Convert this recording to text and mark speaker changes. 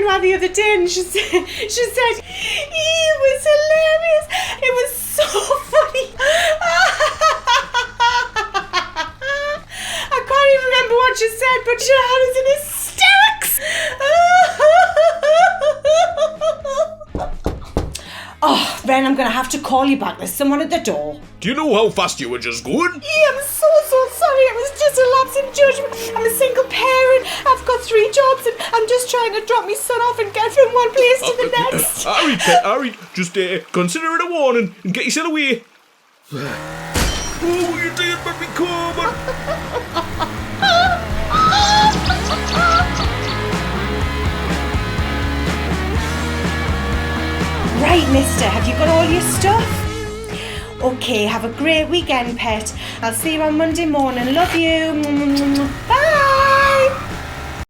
Speaker 1: grandma the other day and she said, it was hilarious. It was so funny. I can't even remember what she said, but she was in hysterics. Oh, Ben, I'm going to have to call you back. There's someone at the door.
Speaker 2: Do you know how fast you were just going?
Speaker 1: Yeah, I'm so sorry. It was just a lapse in judgment. I'm a single parent. I've got 3 jobs and I'm just trying to drop my son off and get from one place to the next.
Speaker 2: Alright, Pet, alright. Just consider it a warning and get yourself away. Oh, you did make me come.
Speaker 1: Right, mister, have you got all your stuff? Okay, have a great weekend, pet. I'll see you on Monday morning. Love you. Bye.